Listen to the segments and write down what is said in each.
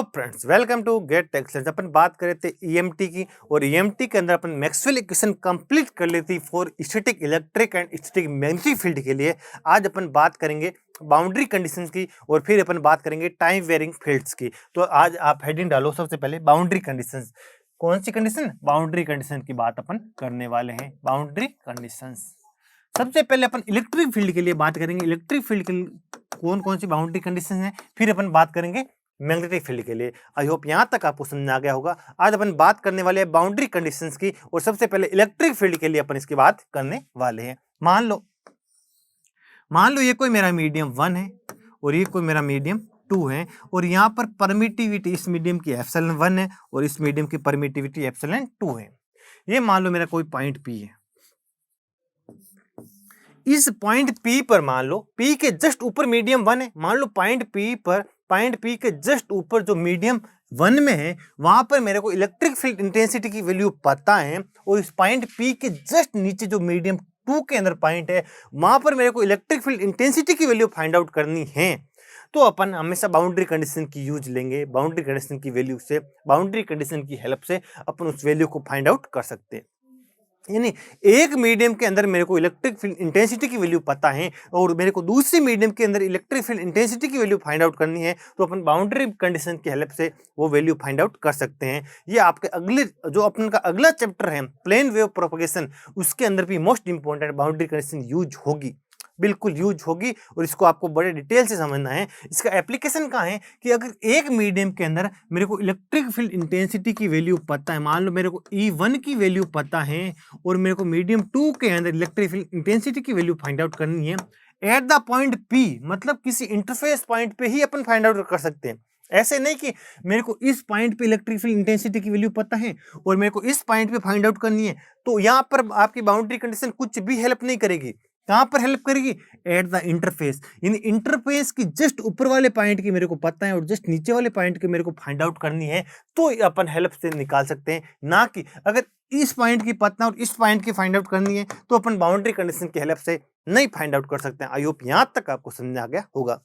Hello friends, welcome to gate texcellence. अपन बात कर रहे थे ईएमटी की, और ईएमटी के अंदर अपन मैक्सवेल इक्वेशन कंप्लीट कर ली थी for static electric and static magnetic field के लिए। आज अपन बात करेंगे बाउंड्री कंडीशंस की, और फिर अपन बात करेंगे टाइम वेरिंग फील्ड्स की। तो आज आप हेडिंग डालो, सबसे पहले बाउंड्री कंडीशंस। कौन सी कंडीशन? बाउंड्री कंडीशन की बात अपन करने वाले हैं। बाउंड्री कंडीशंस सबसे पहले अपन इलेक्ट्रिक फील्ड के लिए बात करेंगे। इलेक्ट्रिक फील्ड के कौन कौन सी बाउंड्री कंडीशन है, फिर अपन बात करेंगे मैग्नेटिक फील्ड के लिए। आई होप यहां तक आपको समझ आ गया होगा। आज अपन बात करने वाले हैं बाउंड्री कंडीशंस की, और सबसे पहले इलेक्ट्रिक फील्ड के लिए अपन इसकी बात करने वाले हैं। मान लो ये कोई मेरा मीडियम 1 है और ये कोई मेरा मीडियम 2 है, और यहाँ पर परमिटिविटी इस मीडियम की एप्सिलॉन 1 है और इस मीडियम की परमिटिविटी एप्सिलॉन 2 है। ये मान लो मेरा कोई पॉइंट P है। इस पॉइंट P पर मान लो P के जस्ट ऊपर मीडियम 1 है। मान लो पॉइंट P के जस्ट ऊपर जो मीडियम 1 में है, वहां पर मेरे को इलेक्ट्रिक फील्ड इंटेंसिटी की वैल्यू पता है, और इस पॉइंट P के जस्ट नीचे जो मीडियम 2 के अंदर पॉइंट है, वहां पर मेरे को इलेक्ट्रिक फील्ड इंटेंसिटी की वैल्यू फाइंड आउट करनी है। तो अपन हमेशा बाउंड्री कंडीशन की यूज लेंगे। बाउंड्री कंडीशन की वैल्यू से, बाउंड्री कंडीशन की हेल्प से अपन उस वैल्यू को फाइंड आउट कर सकते हैं। यानी एक मीडियम के अंदर मेरे को इलेक्ट्रिक फील्ड इंटेंसिटी की वैल्यू पता है, और मेरे को दूसरे मीडियम के अंदर इलेक्ट्रिक फील्ड इंटेंसिटी की वैल्यू फाइंड आउट करनी है, तो अपन बाउंड्री कंडीशन की हेल्प से वो वैल्यू फाइंड आउट कर सकते हैं। ये आपके अगले जो अपन का अगला चैप्टर है प्लेन वेव प्रोपगेशन, उसके अंदर भी most important boundary condition use होगी, बिल्कुल यूज होगी, और इसको आपको बड़े डिटेल से समझना है। इसका एप्लीकेशन कहाँ है कि अगर एक मीडियम के अंदर मेरे को इलेक्ट्रिक फील्ड इंटेंसिटी की वैल्यू पता है, मान लो मेरे को E1 की वैल्यू पता है, और मेरे को मीडियम 2 के अंदर इलेक्ट्रिक फील्ड इंटेंसिटी की वैल्यू फाइंड आउट करनी है एट द पॉइंट P, मतलब किसी इंटरफेस पॉइंट पे ही अपन फाइंड आउट कर सकते हैं। ऐसे नहीं कि मेरे को इस पॉइंट पे इलेक्ट्रिक फील्ड इंटेंसिटी की वैल्यू पता है और मेरे को इस पॉइंट पे फाइंड आउट करनी है, तो यहाँ पर आपकी बाउंड्री कंडीशन कुछ भी हेल्प नहीं करेगी। कहां पर हेल्प करेगी? At the interface. यानी इंटरफेस की जस्ट ऊपर वाले पॉइंट की मेरे को पता है और जस्ट नीचे वाले पॉइंट की मेरे को फाइंड आउट करनी है, तो अपन हेल्प से निकाल सकते हैं। ना कि अगर इस पॉइंट की पता और इस पॉइंट की फाइंड आउट करनी है, तो अपन बाउंड्री कंडीशन की हेल्प से नहीं फाइंड आउट कर सकते हैं। आई होप यहां तक आपको समझ आ गया होगा।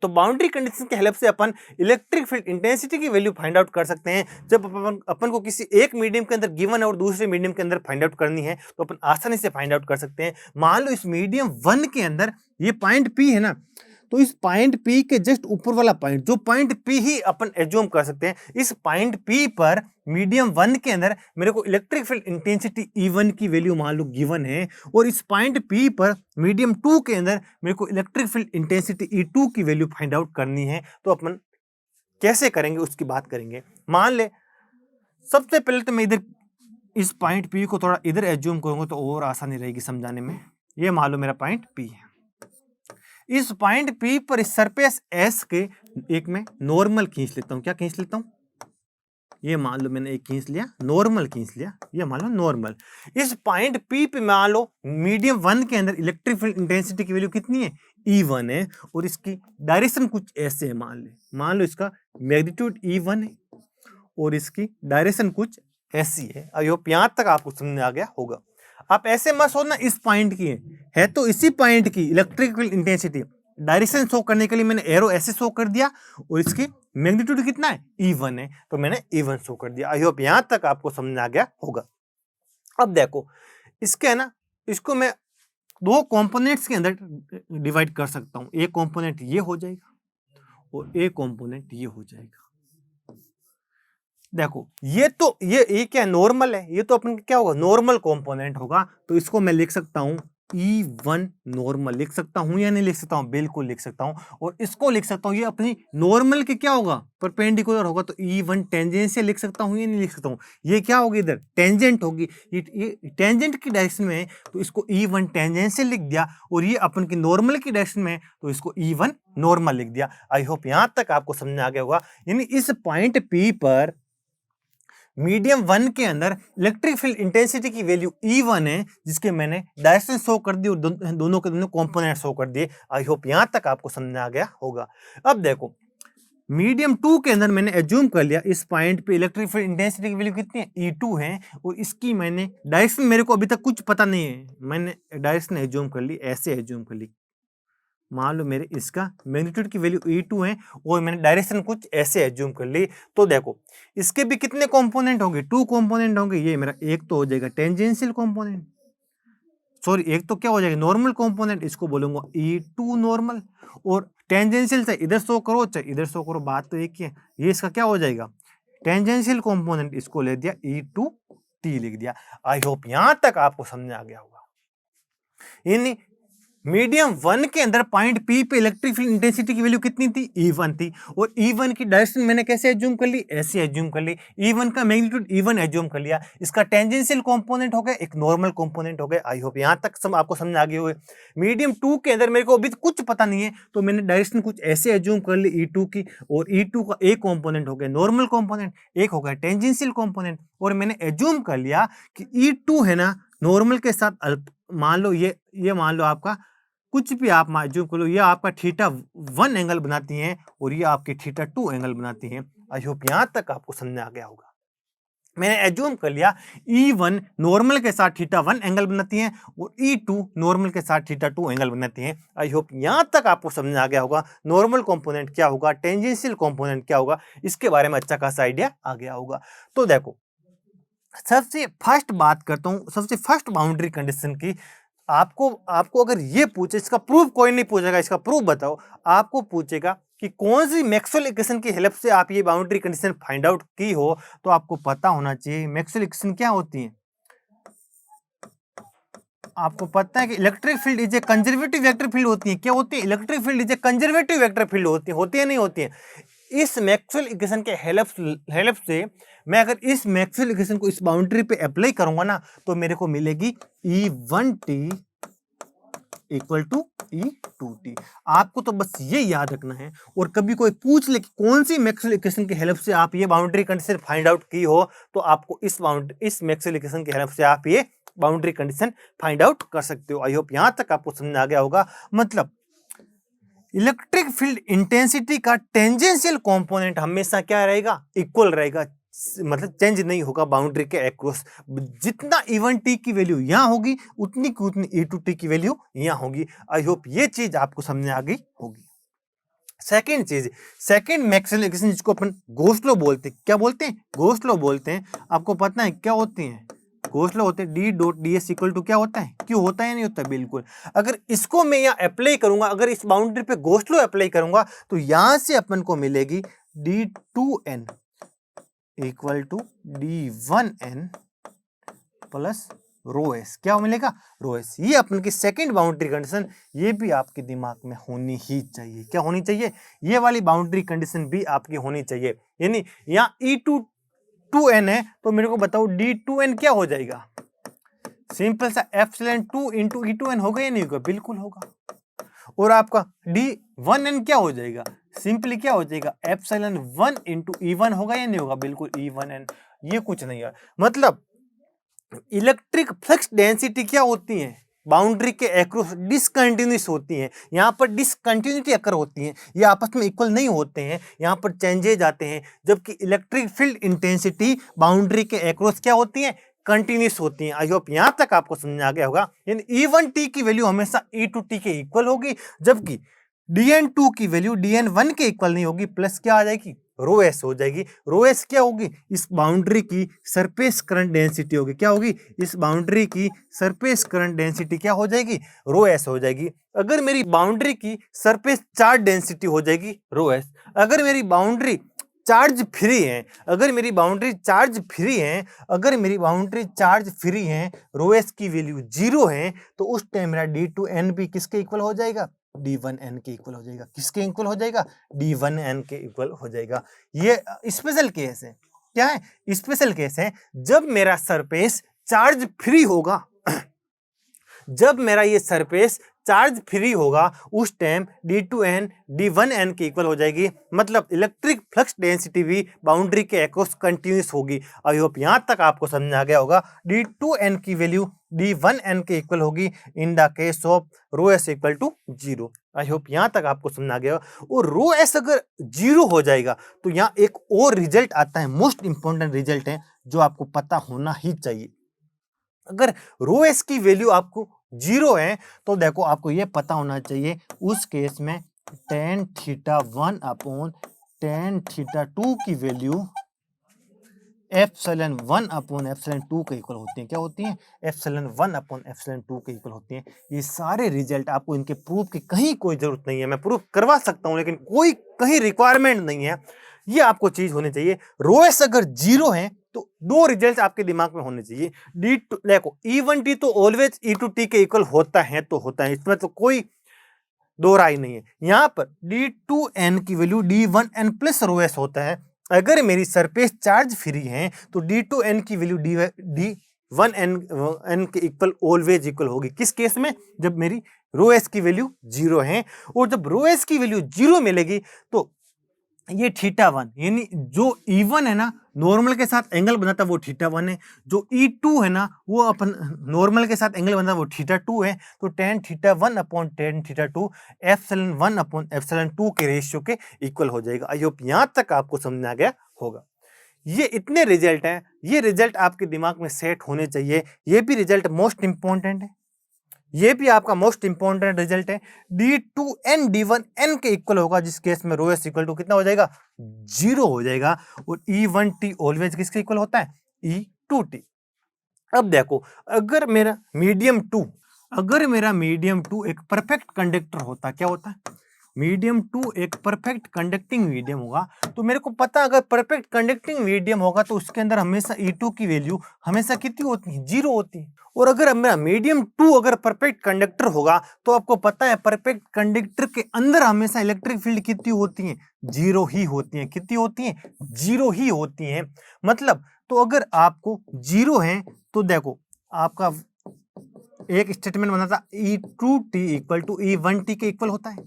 तो बाउंड्री कंडीशन की हेल्प से अपन इलेक्ट्रिक फील्ड इंटेंसिटी की वैल्यू फाइंड आउट कर सकते हैं। जब अपन को किसी एक मीडियम के अंदर गिवन है और दूसरे मीडियम के अंदर फाइंड आउट करनी है, तो अपन आसानी से फाइंड आउट कर सकते हैं। मान लो इस मीडियम 1 के अंदर ये पॉइंट P है ना, तो इस पॉइंट P के जस्ट ऊपर वाला पॉइंट, जो पॉइंट P ही अपन एज्यूम कर सकते हैं, इस पॉइंट P पर मीडियम 1 के अंदर मेरे को इलेक्ट्रिक फील्ड इंटेंसिटी E1 की वैल्यू मान लो गिवन है, और इस पॉइंट P पर मीडियम 2 के अंदर मेरे को इलेक्ट्रिक फील्ड इंटेंसिटी E2 की वैल्यू फाइंड आउट करनी है। तो अपन कैसे करेंगे उसकी बात करेंगे। मान ले सबसे पहले तो मैं इधर इस पॉइंट P को थोड़ा इधर एज्यूम करूंगा, तो और आसानी रहेगी समझाने में। ये मान लो मेरा पॉइंट P है। इस पॉइंट P पर इस सरफेस S के एक मैं नॉर्मल खींच लेता हूं। क्या खींच लेता हूं? ये मान लो मैंने एक खींच लिया, नॉर्मल खींच लिया, ये मान लो नॉर्मल। इस पॉइंट P पे मान लो मीडियम 1 के अंदर इलेक्ट्रिक फील्ड इंटेंसिटी की वैल्यू कितनी है? E1 है, और इसकी डायरेक्शन कुछ ऐसे है। मान लो इसका मैग्नीट्यूड E1 है और इसकी डायरेक्शन कुछ ऐसी है। आई होप यहां तक आपको समझ आ गया होगा। आप ऐसे मत सोचना इस पॉइंट की है तो इसी पॉइंट की electric field intensity. Direction show करने के लिए मैंने एरो ऐसे शो कर दिया, और इसकी मैग्नीट्यूड कितना है? E1 है, तो मैंने E1 शो कर दिया। आई होप यहां तक आपको समझ आ गया होगा। अब देखो, इसके है ना, इसको मैं दो कंपोनेंट्स के अंदर डिवाइड कर सकता हूं। एक कंपोनेंट ये हो जाएगा और एक कंपोनेंट ये हो जाएगा। देखो ये क्या नॉर्मल है, ये तो अपन क्या होगा? नॉर्मल कंपोनेंट होगा। तो इसको मैं लिख सकता हूं E1 नॉर्मल। लिख सकता हूं या नहीं लिख सकता हूं? बिल्कुल लिख सकता हूं। और इसको लिख सकता हूं, ये अपनी नॉर्मल के क्या होगा? परपेंडिकुलर होगा। तो E1 टेंजेंशियल लिख सकता हूं या नहीं लिख सकता हूं? ये क्या होगी? इधर टेंजेंट होगी। ये टेंजेंट की डायरेक्शन में है, तो इसको E1 टेंजेंशियल लिख दिया, और ये अपन की नॉर्मल की डायरेक्शन में है, तो इसको E1 नॉर्मल लिख दिया। आई होप यहां तक आपको समझ आ गया होगा। यानी इस पॉइंट P पर मीडियम 1 के अंदर इलेक्ट्रिक फील्ड इंटेंसिटी की वैल्यू E1 है, जिसके मैंने डायरेक्शन शो कर दी और दोनों के दोनों कंपोनेंट शो कर दिए। आई होप यहां तक आपको समझ आ गया होगा। अब देखो, मीडियम 2 के अंदर मैंने एज्यूम कर लिया इस पॉइंट पे इलेक्ट्रिक फील्ड इंटेंसिटी की वैल्यू कितनी है? E2 है, और इसकी मैंने डायरेक्शन मेरे को अभी तक कुछ पता नहीं है, मैंने डायरेक्शन एज्यूम कर ली, ऐसे एज्यूम कर ली। मान लो मेरे इसका मैग्नीट्यूड की वैल्यू E2 है और मैंने डायरेक्शन कुछ ऐसे एज्यूम कर ली। तो देखो इसके भी कितने कंपोनेंट होंगे, 2 कंपोनेंट होंगे। ये मेरा एक तो हो जाएगा टेंजेंशियल कंपोनेंट, सॉरी एक तो क्या हो जाएगा नॉर्मल कंपोनेंट, इसको बोलूंगा E2 नॉर्मल। और टेंजेंशियल से इधर शो करो चाहे इधर शो करो, बात तो एक ही है। ये इसका क्या हो जाएगा टेंजेंशियल कंपोनेंट, इसको ले दिया E2T लिख दिया। आई होप यहां तक आपको समझ आ गया होगा। यानी मीडियम 1 के अंदर पॉइंट P पे इलेक्ट्रिक फील्ड इंटेंसिटी की वैल्यू कितनी थी, E1 थी। और E1 की डायरेक्शन मैंने कैसे एज्यूम कर ली, ऐसे एज्यूम कर ली। E1 का मैग्नीट्यूड E1 एज्यूम कर लिया। इसका टेंजेंशियल कंपोनेंट हो गया, एक नॉर्मल कंपोनेंट हो गया। आई होप यहां तक आपको समझ आ गई होगी। मीडियम 2 के अंदर मेरे को अभी कुछ पता नहीं है, तो मैंने डायरेक्शन कुछ ऐसे एज्यूम कर ली E2 की। और E2 का एक कंपोनेंट हो गया नॉर्मल कंपोनेंट, एक हो गया टेंजेंशियल कंपोनेंट। और मैंने एज्यूम कर लिया कि E2 है ना नॉर्मल के साथ मान लो ये मान लो आपका कुछ भी आप एज्यूम कर लो, ये आपका θ1 एंगल बनाती हैं और ये आपकी θ2 एंगल बनाती हैं। आई होप यहां तक आपको समझ आ गया होगा। मैंने एज्यूम कर लिया E1 नॉर्मल के साथ θ1 एंगल बनाती हैं और E2 नॉर्मल के साथ θ2 एंगल बनाती हैं। आई होप यहां तक आपको समझ आ गया होगा नॉर्मल कंपोनेंट क्या होगा, टेंजेंशियल कंपोनेंट क्या होगा, इसके बारे में अच्छा खासा आइडिया आ गया होगा। तो देखो सबसे फर्स्ट बात करता हूं, सबसे फर्स्ट बाउंड्री कंडीशन की। आपको अगर ये पूछे, इसका प्रूफ कोई नहीं पूछेगा, इसका प्रूफ बताओ, आपको पूछेगा कि कौन सी मैक्सवेल इक्वेशन की हेल्प से आप ये बाउंड्री कंडीशन फाइंड आउट की हो, तो आपको पता होना चाहिए मैक्सवेल इक्वेशन क्या होती है। आपको पता है कि electric field is a conservative vector field होती है। क्या होती है, electric field is a conservative vector field होती है नहीं होती है। इस मैक्सवेल इक्वेशन के हेल्प से मैं अगर इस मैक्सवेल इक्वेशन को इस बाउंड्री पे अप्लाई करूंगा ना, तो मेरे को मिलेगी E1T इक्वल टू E2T। आपको तो बस ये याद रखना है। और कभी कोई पूछ ले कि कौन सी मैक्सवेल इक्वेशन की हेल्प से आप ये बाउंड्री कंडीशन फाइंड आउट की हो, तो आपको इस मैक्सवेल इक्वेशन की हेल्प से आप ये बाउंड्री कंडीशन फाइंड आउट कर सकते हो। आई होप यहां तक आपको समझ आ गया होगा। मतलब इलेक्ट्रिक फील्ड इंटेंसिटी का टेंजेंशियल कंपोनेंट हमेशा क्या रहेगा, इक्वल रहेगा, मतलब चेंज नहीं होगा बाउंड्री के अक्रॉस। जितना E1T की वैल्यू यहां होगी उतनी की उतनी E2T की वैल्यू यहां होगी। आई होप ये चीज आपको समझ आ गई होगी। सेकेंड चीज, सेकेंड मैक्सवेल इक्वेशन जिसको अपन गोस लॉ बोलते हैं, क्या बोलते हैं, गोस लॉ बोलते हैं। आपको पता है क्या होती है, गोस लॉ होते हैं D.ds इक्वल टू क्या होता है, क्यों होता है नहीं होता, बिल्कुल। अगर इसको मैं यहाँ अप्लाई करूंगा, अगर इस बाउंड्री पे गोस लॉ अप्लाई करूंगा, तो यहां से अपन को मिलेगी D2n equal to D1n plus rho S. क्या मिलेगा, रो एस। ये अपन की सेकेंड बाउंड्री कंडीशन, ये भी आपके दिमाग में होनी ही चाहिए। क्या होनी चाहिए, ये वाली बाउंड्री कंडीशन भी आपकी होनी चाहिए। यानी यहाँ E2n है, तो मेरे को बताओ D2n क्या हो जाएगा, सिंपल सा ε2 इंटू E2n होगा या नहीं होगा, बिल्कुल होगा। और आपका D1n क्या हो जाएगा, सिंपली क्या हो जाएगा ε1 इंटू E1 होगा या नहीं होगा, बिल्कुल E1n। ये कुछ नहीं है। मतलब इलेक्ट्रिक फ्लक्स डेंसिटी क्या होती है, बाउंड्री के अक्रॉस डिसकंटिन्यूस होती है। यहाँ पर डिसकंटिन्यूटी अकर होती है, ये आपस में इक्वल नहीं होते हैं, यहाँ पर चेंजेज आते हैं। जबकि इलेक्ट्रिक फील्ड इंटेंसिटी बाउंड्री के अक्रॉस क्या होती है, कंटिन्यूस होती है। आई होप यहाँ तक आपको समझ आ गया होगा। यानी E1T की वैल्यू हमेशा E2T के इक्वल होगी, जबकि DN2 की वैल्यू DN1 के इक्वल नहीं होगी, प्लस क्या आ जाएगी, रो एस हो जाएगी। रो एस क्या होगी, इस बाउंड्री की सरफेस करंट डेंसिटी होगी। क्या होगी, इस बाउंड्री की सरफेस करंट डेंसिटी क्या हो जाएगी, रो एस हो जाएगी। अगर मेरी बाउंड्री की सरफेस चार्ज डेंसिटी हो जाएगी रो एस। अगर मेरी बाउंड्री चार्ज फ्री है, अगर मेरी बाउंड्री चार्ज फ्री है, अगर मेरी बाउंड्री चार्ज फ्री है, रो एस की वैल्यू 0 है, तो उस टाइम मेरा D2n भी किसके इक्वल हो जाएगा, D1n के इक्वल हो जाएगा। किसके इक्वल हो जाएगा, D1n के इक्वल हो जाएगा। ये स्पेशल केस है। क्या है, स्पेशल केस है। जब मेरा सरफेस चार्ज फ्री होगा, जब मेरा ये सरफेस चार्ज फ्री होगा, उस टाइम D2n D1n के इक्वल हो जाएगी। मतलब इलेक्ट्रिक फ्लक्स डेंसिटी भी बाउंड्री के अक्रॉस कंटिन्यूस होगी। आई होप यहाँ तक आपको समझ आ गया होगा। D2n की वैल्यू D1n के इक्वल होगी in the case of rho S equal to 0। I hope यहाँ तक आपको समझ आ गया। और रो एस अगर 0 हो जाएगा, तो यहाँ एक और रिजल्ट आता है, मोस्ट इंपॉर्टेंट रिजल्ट है, जो आपको पता होना ही चाहिए। अगर रो एस की वैल्यू आपको जीरो है तो देखो आपको ये पता होना चाहिए उस केस में tan θ1 अपॉन tan θ2 की वैल्यू ε1 अपॉन ε2 के इक्वल होती है। क्या होती है? ε1 अपॉन ε2 के इक्वल होती है। ये सारे रिजल्ट आपको इनके प्रूफ की कहीं कोई जरूरत नहीं है, मैं प्रूफ करवा सकता हूं लेकिन कोई कहीं रिक्वायरमेंट नहीं है। ये आपको चीज होनी चाहिए, रोएस अगर जीरो है तो दो रिजल्ट आपके दिमाग में होने चाहिए। डी टू देखो E1T तो ऑलवेज E2T के इक्वल होता है तो होता है, इसमें तो कोई दो राय नहीं है। यहां पर D2n की वैल्यू D1n प्लस रोएस होता है। अगर मेरी सरफेस चार्ज फ्री है तो D2n की वैल्यू D1n के इक्वल ऑलवेज इक्वल होगी। किस केस में? जब मेरी रोएस की वैल्यू जीरो है, और जब रोएस की वैल्यू जीरो मिलेगी तो ये θ1 यानी जो E1 है ना नॉर्मल के साथ एंगल बनाता है वो θ1 है, जो E2 है ना वो अपन नॉर्मल के साथ एंगल बनाता है वो θ2 है। तो tan θ1 अपॉन tan θ2 ε1 अपॉन ε2 के रेशियो के इक्वल हो जाएगा। आई होप यहां तक आपको समझ आ गया होगा। ये इतने रिजल्ट हैं, ये रिजल्ट आपके दिमाग में सेट होने चाहिए। ये भी रिजल्ट मोस्ट इंपॉर्टेंट है, ये भी आपका मोस्ट इंपॉर्टेंट रिजल्ट है। D2n D1n के इक्वल होगा, जिस केस में रो एस इक्वल टू कितना हो जाएगा? जीरो हो जाएगा। और E1T ऑलवेज किसके इक्वल होता है? E2T। अब देखो अगर मेरा मीडियम टू एक परफेक्ट कंडक्टर होता, क्या होता है? मीडियम टू एक परफेक्ट कंडक्टिंग मीडियम होगा, तो मेरे को पता अगर परफेक्ट कंडक्टिंग मीडियम होगा तो उसके अंदर हमेशा E2 की वैल्यू हमेशा कितनी होती है? जीरो होती है। और अगर मेरा मीडियम टू अगर परफेक्ट कंडक्टर होगा तो आपको पता है परफेक्ट कंडक्टर के अंदर हमेशा इलेक्ट्रिक फील्ड कितनी होती है? जीरो ही होती है। कितनी होती है? जीरो ही होती है। मतलब तो अगर आपको जीरो है तो देखो आपका एक स्टेटमेंट बना था E2T इक्वल टू E1T के इक्वल होता है।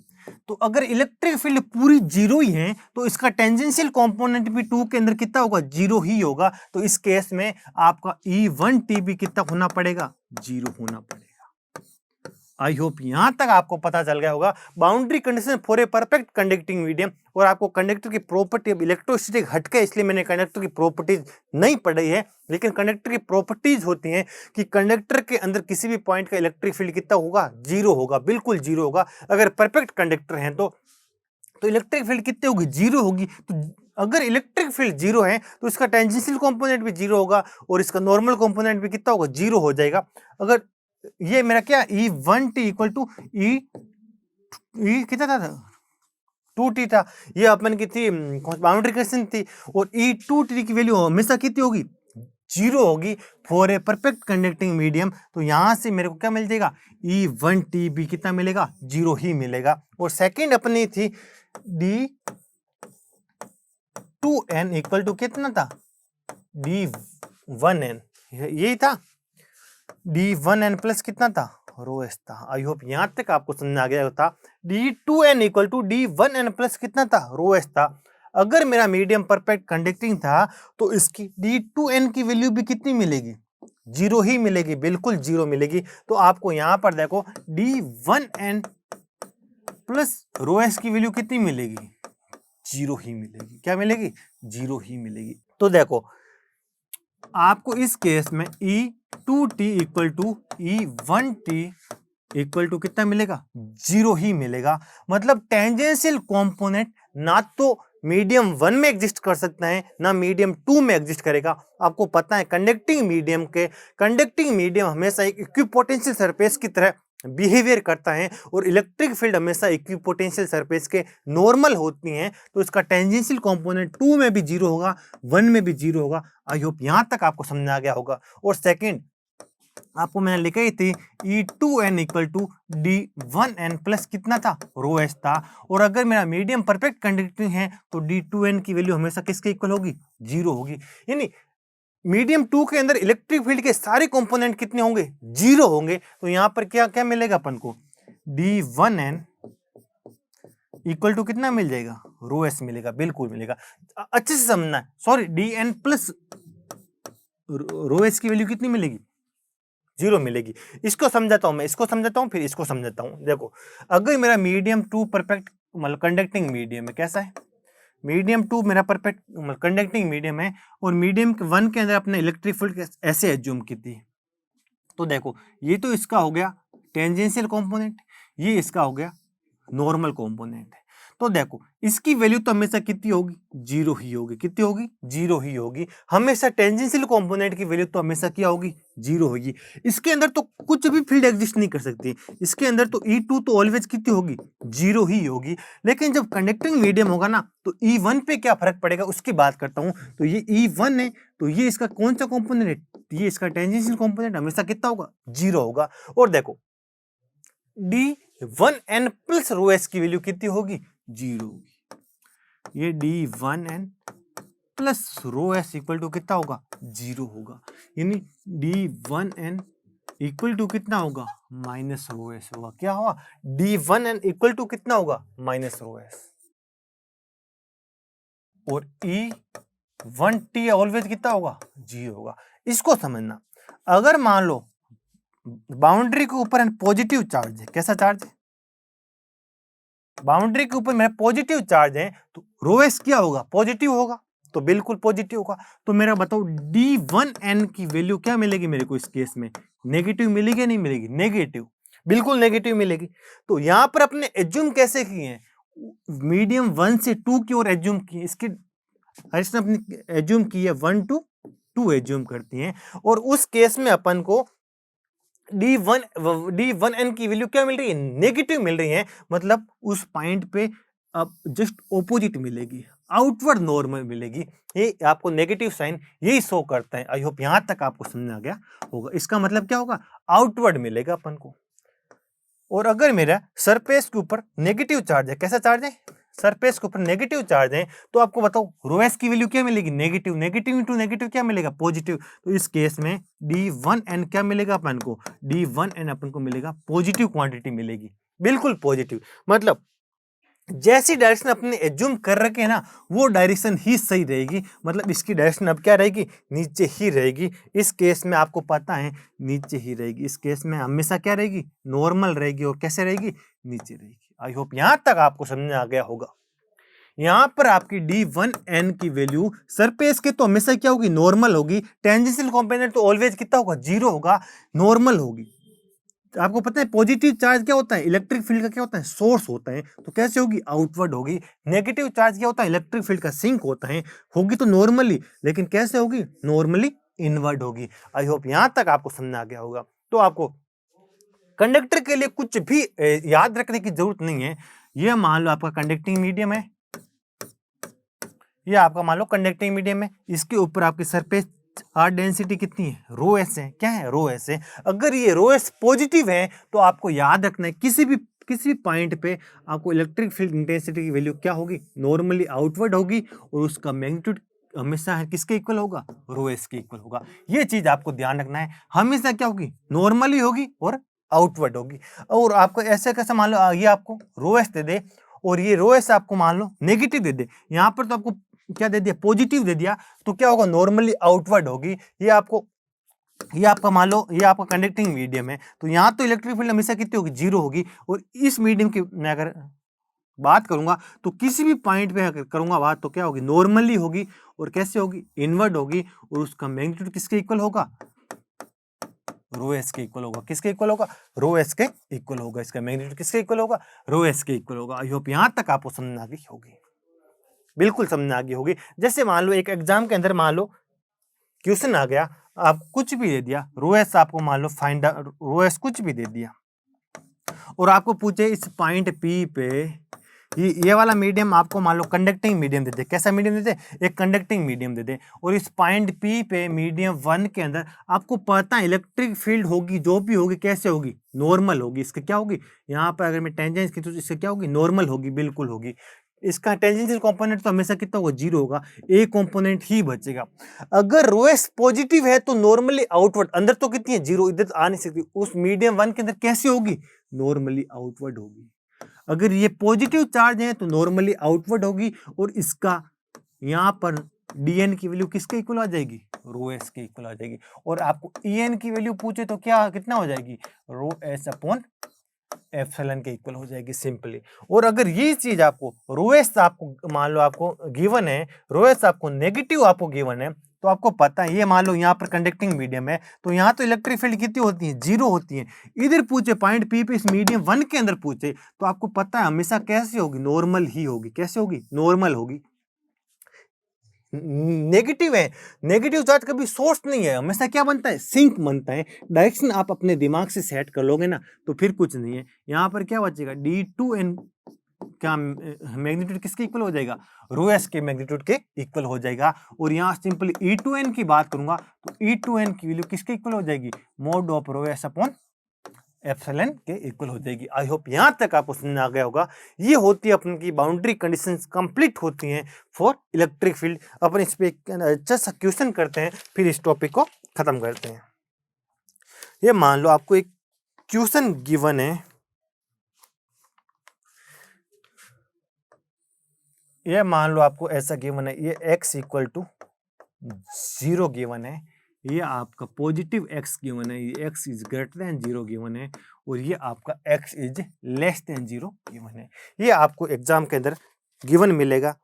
तो अगर इलेक्ट्रिक फील्ड पूरी जीरो ही है तो इसका टेंजेंशियल कंपोनेंट भी टू के अंदर कितना होगा? जीरो ही होगा। तो इस केस में आपका E1T भी कितना होना पड़ेगा? जीरो होना पड़ेगा। आई होप यहां तक आपको पता चल गया होगा boundary condition for a perfect conducting medium. और आपको कंडक्टर की प्रॉपर्टी, अब इलेक्ट्रोस्टैटिक हट के इसलिए मैंने कंडक्टर की प्रॉपर्टीज नहीं पढ़ी है, लेकिन कंडक्टर की प्रॉपर्टीज होती हैं कि कंडक्टर के अंदर किसी भी पॉइंट का इलेक्ट्रिक फील्ड कितना होगा? जीरो होगा, बिल्कुल जीरो होगा। अगर परफेक्ट कंडक्टर है तो इलेक्ट्रिक फील्ड कितनी होगी? जीरो होगी। तो अगर इलेक्ट्रिक फील्ड जीरो है तो इसका टेंजेंशियल कंपोनेंट भी जीरो होगा और इसका नॉर्मल कंपोनेंट भी कितना होगा? जीरो हो जाएगा। अगर ये मेरा क्या E1T इक्वल टू ई कितना था? 2T था। ये अपन की थी बाउंड्री कंडीशन थी। और E2T की वैल्यू हमेशा कितनी होगी? जीरो होगी for a perfect conducting medium. तो यहां से मेरे को क्या मिल जाएगा? E1T भी कितना मिलेगा? जीरो ही मिलेगा। और सेकंड अपनी थी D2n इक्वल टू कितना था? D1n, यही था। D1n प्लस कितना था? रो एस था। आई होप यहां तक आपको समझ आ गया था। D2n equal to D1n plus कितना था? रो एस था। अगर मेरा मीडियम परफेक्ट कंडक्टिंग था तो इसकी D2n की वैल्यू भी कितनी मिलेगी? जीरो ही मिलेगी, बिल्कुल जीरो मिलेगी। तो आपको यहां पर देखो D1n प्लस रो एस की वैल्यू कितनी मिलेगी? जीरो ही मिलेगी। क्या मिलेगी? जीरो ही मिलेगी। तो देखो आपको इस केस में E2T equal to E1T equal to कितना मिलेगा? जीरो ही मिलेगा। मतलब टेंजेंशियल कंपोनेंट ना तो मीडियम 1 में एग्जिस्ट कर सकता है ना मीडियम 2 में एग्जिस्ट करेगा। आपको पता है कंडक्टिंग मीडियम हमेशा एक इक्विपोटेंशियल सरफेस की तरह बिहेवियर करता है और इलेक्ट्रिक फील्ड हमेशा इक्विपोटेंशियल सरफेस के नॉर्मल होती हैं। तो इसका टेंजेंशियल कंपोनेंट 2 में भी जीरो होगा, 1 में भी जीरो होगा। आई होप यहां तक आपको समझ आ गया होगा। और सेकंड आपको मैंने लिखा ही थी E2n equal to D1n plus कितना था? रो एस था। और अगर मेरा मीडियम परफेक्ट कंडक्टिंग है तो D2n की वैल्यू हमेशा किसके इक्वल होगी? जीरो होगी। यानी मीडियम 2 के अंदर इलेक्ट्रिक फील्ड के सारे कंपोनेंट कितने होंगे? जीरो होंगे। तो यहां पर क्या क्या मिलेगा अपन को? D1n इक्वल टू कितना मिल जाएगा? रो एस मिलेगा, बिल्कुल मिलेगा। अच्छे से समझना है। Sorry, DN plus rho S की वैल्यू कितनी मिलेगी? जीरो मिलेगी। इसको समझाता हूं मैं, इसको समझाता हूं फिर इसको समझाता हूं। देखो अगर मेरा मीडियम 2 परफेक्ट मतलब कंडक्टिंग मीडियम है, कैसा है? मीडियम 2 मेरा परफेक्ट कंडक्टिंग मीडियम है और मीडियम 1 के अंदर अपने इलेक्ट्रिक फील्ड ऐसे एज्यूम की थी। तो देखो ये तो इसका हो गया टेंजेंशियल कंपोनेंट, ये इसका हो गया नॉर्मल कंपोनेंट है। तो देखो इसकी वैल्यू तो हमेशा कितनी होगी, जीरो ही होगी। कितनी होगी, जीरो ही होगी। हमेशा टेंजेंशियल कंपोनेंट की वैल्यू तो हमेशा क्या होगी, जीरो होगी। इसके अंदर तो कुछ भी फील्ड एग्जिस्ट नहीं कर सकती, इसके अंदर तो E2 तो ऑलवेज कितनी होगी, जीरो ही होगी। लेकिन जब कंडक्टिंग मीडियम होगा ना तो E1 पे क्या फर्क पड़ेगा उसकी बात करता हूं। तो ये E1 है, तो ये इसका कौन सा कंपोनेंट है, ये इसका टेंजेंशियल कंपोनेंट हमेशा कितना होगा, जीरो होगा। और देखो D1n प्लस रो एस की वैल्यू कितनी होगी, जीरो होगी। ये D1n plus rho S equal to कितना होगा, जीरो होगा। यानी D1n इक्वल टू कितना होगा, माइनस रो एस होगा। क्या होगा, D1n इक्वल टू कितना होगा, माइनस रो एस। और E1t ऑलवेज कितना होगा, जीरो होगा। इसको समझना, अगर मान लो बाउंड्री के ऊपर पॉजिटिव चार्ज है, कैसा चार्ज है, बाउंड्री के ऊपर मेरा पॉजिटिव चार्ज है, तो रो एस क्या होगा, पॉजिटिव होगा। तो बिल्कुल पॉजिटिव होगा। तो मेरा बताओ D1n की वैल्यू क्या मिलेगी मेरे को इस केस में, नेगेटिव मिलेगी या नहीं मिलेगी, नेगेटिव, बिल्कुल नेगेटिव मिलेगी। तो यहां पर अपने एज्यूम कैसे किए हैं, मीडियम 1 से 2 की ओर एज्यूम किए, इसकी अपनी एज्यूम की है 1 to 2 एज्यूम करती हैं। और उस केस में अपन को D1n की वैल्यू क्या मिल रही है, नेगेटिव मिल रही है। मतलब उस पॉइंट पे अब जस्ट ऑपोजिट मिलेगी, आउटवर्ड नॉर्मल मिलेगी। ये आपको नेगेटिव साइन यही शो करता है। आई होप यहां तक आपको समझ आ गया होगा। इसका मतलब क्या होगा, आउटवर्ड मिलेगा अपन को। और अगर मेरा सरफेस के ऊपर नेगेटिव चार्ज है, कैसा चार्ज है, सरफेस के ऊपर नेगेटिव चार्ज है, तो आपको बताओ रो एस की वैल्यू क्या मिलेगी, नेगेटिव, नेगेटिव इंटू नेगेटिव क्या मिलेगा, पॉजिटिव। तो इस केस में D1n क्या मिलेगा अपन को, D1n अपन को मिलेगा पॉजिटिव क्वांटिटी मिलेगी, बिल्कुल पॉजिटिव। मतलब जैसी डायरेक्शन अपने एज्यूम कर रखे हैं ना, वो डायरेक्शन ही सही रहेगी। मतलब इसकी डायरेक्शन अब क्या रहेगी, नीचे ही रहेगी। इस केस में आपको पता है नीचे ही रहेगी। इस केस में हमेशा क्या रहेगी, नॉर्मल रहेगी। और कैसे रहेगी, नीचे रहेगी। आई होप यहां तक आपको समझ आ गया होगा। यहां पर आपकी D1n की वैल्यू सरफेस के तो हमेशा क्या होगी, नॉर्मल होगी। टेंजेंशियल कंपोनेंट तो ऑलवेज कितना होगा, जीरो होगा, नॉर्मल होगी। आपको पता है पॉजिटिव चार्ज क्या होता है, इलेक्ट्रिक फील्ड का क्या होता है, सोर्स होता है। तो कैसे होगी, आउटवर्ड होगी। नेगेटिव चार्ज क्या होता है, इलेक्ट्रिक फील्ड का सिंक होता है। होगी तो नॉर्मली, लेकिन कैसे होगी, नॉर्मली इनवर्ड होगी। आई होप यहां तक आपको समझ आ गया होगा। तो आपको कंडक्टर के लिए कुछ भी याद रखने की जरूरत नहीं है। यह मान लो आपका कंडक्टिंग मीडियम है, ये आपका मान लो कंडक्टिंग मीडियम है। इसके ऊपर आपकी सरफेस आर डेंसिटी कितनी है, रो एस है। क्या है, रो एस है। अगर ये रो एस पॉजिटिव है तो आपको याद रखना है किसी भी पॉइंट पे आपको इलेक्ट्रिक फील्ड इंटेंसिटी की वैल्यू क्या होगी, नॉर्मली आउटवर्ड होगी। और उसका मैग्नीट्यूड हमेशा किसके इक्वल होगा, रो एस के इक्वल होगा। ये चीज आपको ध्यान रखना है। हमेशा क्या होगी, नॉर्मली होगी और आउटवर्ड होगी। और आपको ऐसे कैसे मान लो ये आपको रो एस दे दे और ये रो एस आपको मान लो नेगेटिव दे दे, यहाँ पर तो आपको क्या दे दिया, पॉजिटिव दे दिया, तो क्या होगा, नॉर्मली आउटवर्ड होगी। ये आपका मान लो ये आपका कंडक्टिंग मीडियम है, तो यहाँ तो इलेक्ट्रिक फील्ड हमेशा कितनी होगी, जीरो होगी। और इस मीडियम की मैं अगर बात करूंगा तो किसी भी पॉइंट पे अगर करूंगा बात, तो क्या होगी, नॉर्मली होगी। और कैसे होगी, इनवर्ड होगी। और उसका मैग्नीट्यूड किसके इक्वल होगा, रो एस के इक्वल होगा। किसके इक्वल होगा, रो एस के इक्वल होगा। इसका मैग्नीट्यूड किसके इक्वल होगा, रो एस के इक्वल होगा। आई होप यहां तक आपको समझ आ गई होगी, बिल्कुल समझ आ गई होगी। जैसे मान लो एक एग्जाम के अंदर मान लो क्वेश्चन आ गया, आप कुछ भी दे दिया, रो एस आपको मान लो फाइंड रो एस कुछ भी दे दिया, और आपको पूछे इस पॉइंट पी पे ये वाला मीडियम आपको मान लो कंडक्टिंग मीडियम दे दे। कैसा मीडियम दे दे, एक कंडक्टिंग मीडियम दे दे। और इस पॉइंट पी पे मीडियम 1 के अंदर आपको पता है इलेक्ट्रिक फील्ड होगी, जो भी होगी कैसे होगी, नॉर्मल होगी। इसके क्या होगी, यहाँ पर अगर मैं टेंजेंस की तो इससे क्या होगी, नॉर्मल होगी, बिल्कुल होगी। इसका टेंजेंशियल कंपोनेंट तो हमेशा कितना होगा, जीरो होगा। एक कंपोनेंट ही बचेगा। अगर रो एस पॉजिटिव है तो नॉर्मली आउटवर्ड, अंदर तो कितनी है, जीरो, इधर तो आ नहीं सकती। उस मीडियम 1 के अंदर कैसे होगी, नॉर्मली आउटवर्ड होगी। अगर ये पॉजिटिव चार्ज है तो नॉर्मली आउटवर्ड होगी। और इसका यहाँ पर dn की वैल्यू किसके इक्वल आ जाएगी, रो एस के इक्वल आ जाएगी। और आपको en की वैल्यू पूछे तो क्या कितना हो जाएगी, रो एस अपॉन एप्सिलॉन के इक्वल हो जाएगी सिंपली। और अगर ये चीज आपको रो एस आपको मान लो आपको गिवन है, रो एस आपको नेगेटिव आपको गिवन है, तो आपको पता है, ये मान लो यहाँ पर कंडक्टिंग मीडियम है, तो यहाँ तो इलेक्ट्रिक फील्ड कितनी होती है, 0 होती है। इधर पूछे पॉइंट पी पे इस मीडियम 1 के अंदर पूछे, तो आपको पता है हमेशा कैसे होगी, नॉर्मल ही होगी। कैसे होगी, नॉर्मल होगी। नेगेटिव है, नेगेटिव चार्ज कभी सोर्स नहीं है, हमेशा क्या बनता है, सिंक बनता है। डायरेक्शन आप अपने दिमाग से सेट कर लोगे ना, तो फिर कुछ नहीं है। यहाँ पर क्या बचेगा, D2n क्या मैग्नीट्यूड किसके इक्वल हो जाएगा, रो एस के मैग्नीट्यूड के इक्वल हो जाएगा। और यहाँ सिंपली E2n की बात करूंगा, तो E2n की वैल्यू किसके इक्वल हो जाएगी, mod of rho S upon epsilon के इक्वल हो जाएगी। आई होप यहाँ तक आपको समझ आ गया होगा। ये होती है अपन की बाउंड्री कंडीशंस कंप्लीट होती हैं फॉर इलेक्ट्रिक फील्ड। अपन इस पे अच्छा सा क्वेश्चन करते हैं, फिर इस टॉपिक को खत्म करते हैं। ये मान लो आपको एक क्वेश्चन गिवन है, ये मान लो आपको ऐसा गिवन है, ये x इक्वल टू 0 गिवन है, ये आपका पॉजिटिव x गिवन है, ये x is greater than 0 given है, और ये आपका x is less than 0 given है। ये आपको एग्जाम के अंदर गिवन मिलेगा।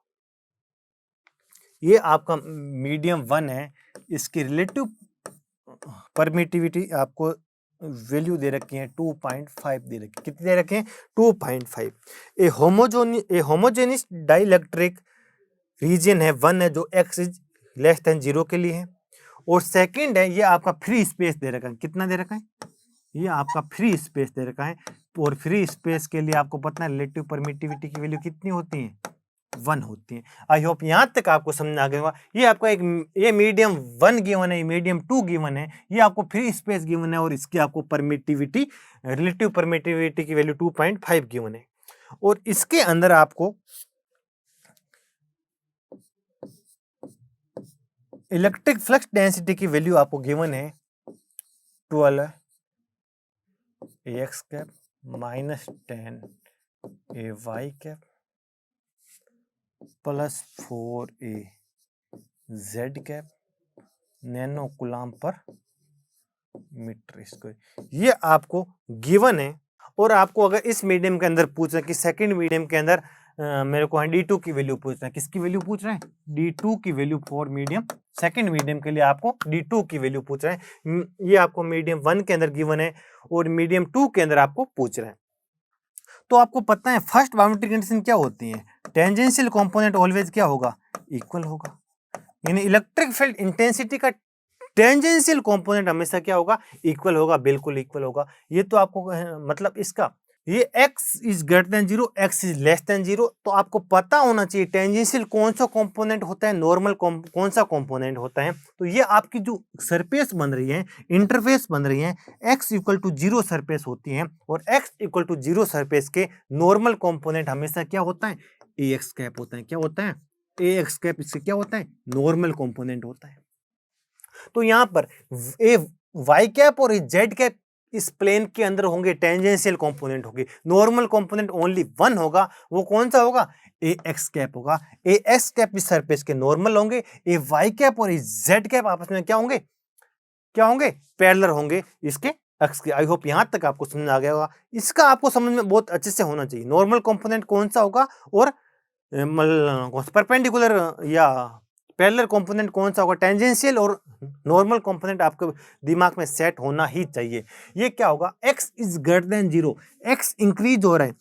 ये आपका मीडियम 1 है, इसकी रिलेटिव परमिटिविटी आपको वैल्यू दे रखी है 2.5 दे रखी है। कितनी दे रखे हैं, 2.5। ए होमोजेनियस डाइलेक्ट्रिक रीजन है 1 है, जो x इज लेस देन 0 के लिए है। और सेकंड है, ये आपका फ्री स्पेस दे रखा है। कितना दे रखा है, ये आपका फ्री स्पेस दे रखा है। और फ्री स्पेस के लिए आपको पता है रिलेटिव परमिटिविटी की वैल्यू कितनी होती है, 1 होती है। आई होप यहाँ तक आपको समझ आ गया होगा। ये आपका एक, ये मीडियम 1 गिवन है, मीडियम 2 गिवन है, ये आपको फ्री स्पेस गिवन है, और इसकी आपको परमिटिविटी, रिलेटिव परमिटिविटी की वैल्यू 2.5 गिवन है। और इसके अंदर आपको इलेक्ट्रिक फ्लक्स डेंसिटी की वैल्यू आपको गिवन है 12 AX cap minus 10 AY cap plus 4 AZ cap nano coulomb पर मीटर स्क्वायर। ये आपको गिवन है। और आपको अगर इस मीडियम के अंदर पूछ रहे हैं कि सेकंड मीडियम के अंदर मेरे को D2 की वैल्यू पूछ रहे हैं, किसकी वैल्यू पूछ रहे हैं, D2 की value for medium, second medium के लिए आपको D2 की वैल्यू पूछ रहे हैं। ये आपको मीडियम 1 के अंदर गिवन है, और मीडियम 2 के अंदर आपको पूछ रहे हैं। तो आपको पता है फर्स्ट बाउंड्री कंडीशन क्या होती है, टेंजेंशियल कंपोनेंट ऑलवेज क्या होगा, इक्वल होगा। यानी इलेक्ट्रिक फील्ड इंटेंसिटी का टेंजेंशियल कंपोनेंट हमेशा क्या होगा, इक्वल होगा, बिल्कुल इक्वल होगा। ये तो आपको मतलब इसका, ये x is greater than 0, x is less than 0, तो आपको पता होना चाहिए टेंजेंशियल कौन सा कंपोनेंट होता है, नॉर्मल कौन सा कंपोनेंट होता है। तो ये आपकी जो सरफेस बन रही है, इंटरफेस बन रही है, x इक्वल टू 0 सरफेस होती है, और x इक्वल टू 0 सरफेस के नॉर्मल कंपोनेंट हमेशा क्या होता है, ax कैप होता है। क्या होता है, ax कैप, इससे क्या होता है, नॉर्मल कंपोनेंट होता है। तो यहां पर ए वाई कैप और जेड कैप इस प्लेन के अंदर होंगे, टेंजेंशियल कंपोनेंट होंगे। नॉर्मल कंपोनेंट ओनली 1 होगा, वो कौन सा होगा, ए एक्स कैप होगा। ए एक्स कैप इस सरफेस के नॉर्मल होंगे, ए वाई कैप और ए जेड कैप आपस में क्या होंगे, क्या होंगे, पैरेलल होंगे इसके एक्स के। आई होप यहां तक आपको समझ आ गया होगा। इसका आपको समझ में बहुत अच्छे से होना चाहिए, नॉर्मल कंपोनेंट कौन सा होगा और परपेंडिकुलर या पैरेलल कंपोनेंट कौन सा होगा, टेंजेंशियल और नॉर्मल कंपोनेंट आपके दिमाग में सेट होना ही चाहिए। ये क्या होगा, x is greater than 0, x increase हो रहा है,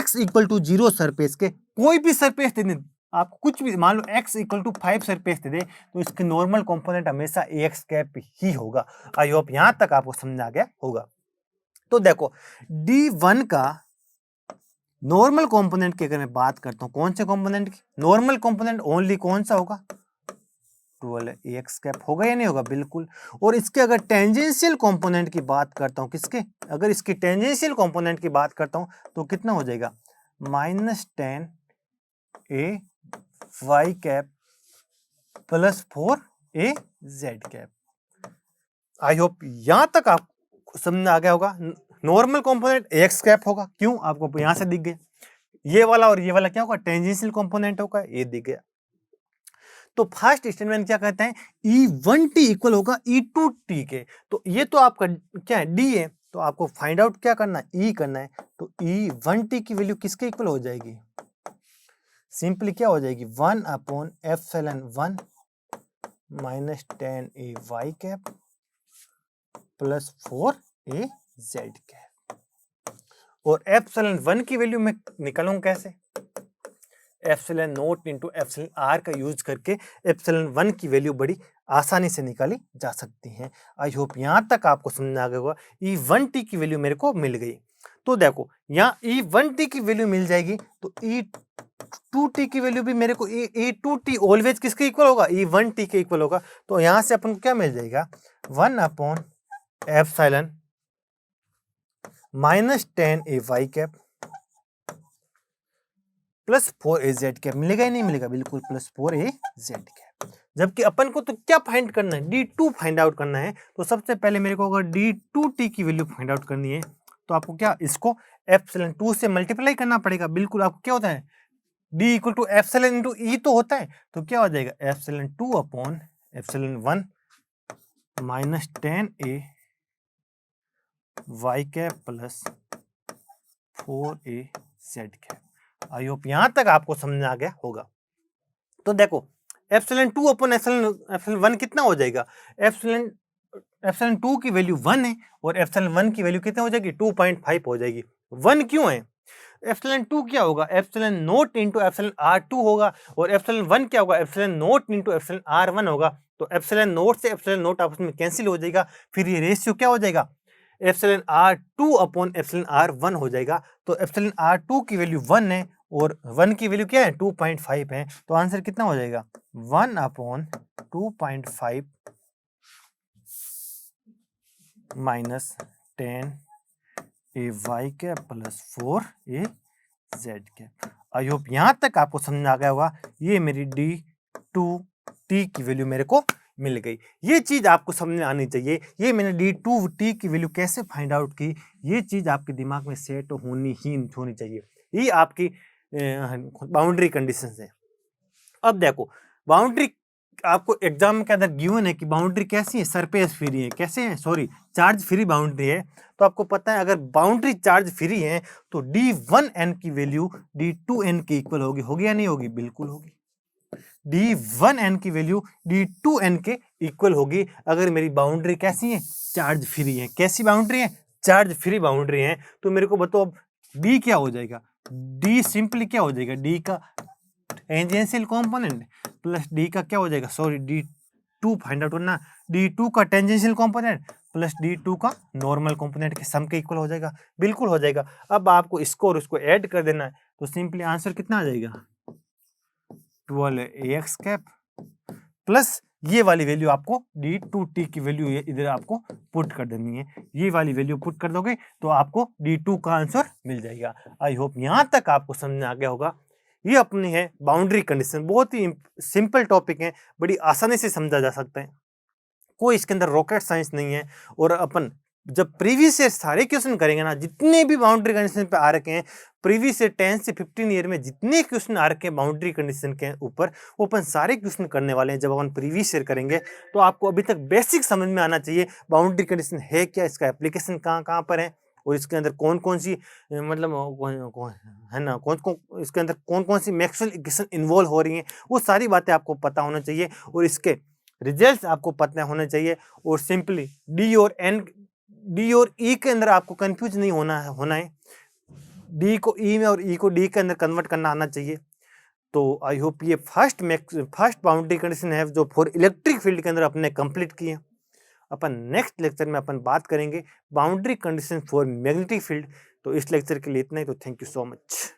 x इक्वल टू 0 सरफेस के, कोई भी सरफेस दे दें आपको, कुछ भी मान लो x इक्वल टू 5 सरफेस दे दे, तो इसके नॉर्मल कंपोनेंट हमेशा ax कैप ही होगा। आई होप यहां तक आपको समझ आ गया होगा। तो देखो D1 का नॉर्मल कंपोनेंट की अगर मैं बात करता हूं, कौन से कंपोनेंट की, नॉर्मल कंपोनेंट ओनली कौन सा होगा, 12 AX कैप होगा या नहीं होगा, बिल्कुल। और इसके अगर टेंजेंशियल कंपोनेंट की बात करता हूं, किसके, अगर इसकी टेंजेंशियल कंपोनेंट की बात करता हूं, तो कितना हो जाएगा, -10 AY cap plus 4 AZ cap. I hope यहां तक आप समझ आ गया होगा। नॉर्मल कंपोनेंट AX कैप होगा, क्यों, आपको यहां से दिख गया। ये वाला और ये वाला क्या होगा, टेंजेंशियल कंपोनेंट होगा, ये दिख गया। तो फर्स्ट स्टेटमेंट क्या कहते हैं, E1t इक्वल होगा E2t के। तो ये तो आपका क्या है, D है, तो आपको फाइंड आउट क्या करना है, E करना है। तो E1t की वैल्यू किसके इक्वल हो जाएगी, सिंपली क्या हो जाएगी, 1/ε1 minus 10 a y cap plus 4 a z cap. और एप्सिलॉन 1 की वैल्यू मैं निकालूं कैसे? Epsilon not into epsilon r का यूज करके एप्सिलॉन 1 की वैल्यू बड़ी आसानी से निकाली जा सकती है। आई होप यहाँ तक आपको समझ आ गया होगा। E1t की वैल्यू मेरे को मिल गई। तो देखो यहाँ E1t की वैल्यू मिल जाएगी तो E2t की वैल्यू भी मेरे को E2t ऑलवेज किसके इक्वल होगा? E1t के इक्वल होगा। तो यहाँ से अपन को क्या मिल जाएगा? 1 upon epsilon minus 10 a y cap plus 4 a z cap. मिलेगा ही नहीं मिलेगा? बिल्कुल प्लस 4 a z कैप। जबकि अपन को तो क्या फाइंड करना है? D2 फाइंड आउट करना है। तो सबसे पहले मेरे को अगर D2t की वैल्यू फाइंड आउट करनी है तो आपको क्या इसको एप्सिलॉन 2 से मल्टीप्लाई करना पड़ेगा। बिल्कुल आपको क्या होता है? D equal to epsilon into E तो होता है। तो क्या हो जाएगा? Epsilon 2 upon epsilon 1 minus 10 a y cap plus 4 a z cap. I hope यहां तक आपको समझ आ गया होगा। तो देखो एप्सिलॉन 2 अपॉन एप्सिलॉन 1 कितना हो जाएगा? एप्सिलॉन 2 की वैल्यू 1 है और एप्सिलॉन 1 की वैल्यू कितना हो जाएगी? 2.5 हो जाएगी। 1 क्यों है? एप्सिलॉन 2 क्या होगा? Epsilon not into epsilon R2 होगा और एप्सिलॉन 1 क्या होगा? Epsilon not into epsilon R1 होगा। तो एप्सिलॉन नॉट से एप्सिलॉन नॉट आपस में कैंसिल हो जाएगा। फिर ये रेशियो क्या हो जाएगा? Epsilon R2 upon epsilon R1 हो जाएगा। तो एप्सिलॉन R2 की वैल्यू 1 है और 1 की वैल्यू क्या है? 2.5 है। तो आंसर कितना हो जाएगा? 1 upon 2.5 minus 10 a y cap plus 4 a z cap. I hope यहाँ तक आपको समझ आ गया होगा। ये मेरी D2t की वैल्यू मेरे को मिल गई। ये चीज आपको समझ में आनी चाहिए। ये मैंने D2t की वैल्यू कैसे फाइंड आउट की, ये चीज आपके दिमाग में सेट होनी चाहिए। ये आपकी बाउंड्री कंडीशंस है। अब देखो बाउंड्री आपको एग्जाम के अंदर गिवन है कि बाउंड्री कैसी है? सरफेस फ्री है। कैसे है? सॉरी, चार्ज फ्री बाउंड्री है। तो आपको पता है अगर बाउंड्री चार्ज फ्री है तो D1n की वैल्यू D2n के इक्वल होगी या नहीं होगी? बिल्कुल होगी। D1n की वैल्यू D2n के इक्वल होगी अगर मेरी बाउंड्री कैसी है? चार्ज फ्री है। कैसी बाउंड्री है? चार्ज फ्री बाउंड्री है। तो मेरे को बताओ अब D क्या हो जाएगा? D सिंपली क्या हो जाएगा? D का टेंजेंशियल कंपोनेंट प्लस D का क्या हो जाएगा? सॉरी, D2 फाइंड आउट करना। D2 का टेंजेंशियल कंपोनेंट प्लस D2 का नॉर्मल कंपोनेंट के सम के इक्वल हो जाएगा। बिल्कुल हो जाएगा। अब आपको इसको और इसको ऐड कर देना है तो सिंपली आंसर कितना आ जाएगा? 12ax कैप प्लस ये वाली वैल्यू आपको D2t की वैल्यू इधर आपको पुट कर देनी है। ये वाली वैल्यू पुट कर दोगे तो आपको D2 का आंसर मिल जाएगा। आई होप यहां तक आपको समझ आ गया होगा। ये अपनी है बाउंड्री कंडीशन। बहुत ही सिंपल टॉपिक है, बड़ी आसानी से समझा जा सकता है। कोई इसके अंदर रॉकेट साइंस नहीं है। और अपन जब प्रीवियस ईयर सारे क्वेश्चन करेंगे ना, जितने भी बाउंड्री कंडीशन पे आ रखे हैं प्रीवियस ईयर 10 से 15 ईयर में जितने क्वेश्चन आ रखे हैं बाउंड्री कंडीशन के ऊपर, वो अपन सारे क्वेश्चन करने वाले हैं। जब अपन प्रीवियस ईयर करेंगे तो आपको अभी तक बेसिक समझ में आना चाहिए बाउंड्री कंडीशन है क्या, इसका एप्लीकेशन कहाँ कहाँ पर है और इसके अंदर कौन कौन सी मतलब है ना, इसके अंदर कौन कौन सी मैक्सवेल इक्वेशन इन्वॉल्व हो रही हैं, वो सारी बातें आपको पता होना चाहिए और इसके रिजल्ट्स आपको पता होने चाहिए। और सिंपली डी और ई के अंदर आपको कंफ्यूज नहीं होना है। डी को ई में और ई को डी के अंदर कन्वर्ट करना आना चाहिए। तो आई होप ये फर्स्ट बाउंड्री कंडीशन है जो फॉर इलेक्ट्रिक फील्ड के अंदर अपने कंप्लीट किए। अपन नेक्स्ट लेक्चर में अपन बात करेंगे boundary condition for magnetic field. तो इस लेक्चर के लिए इतना ही। तो थैंक यू सो मच।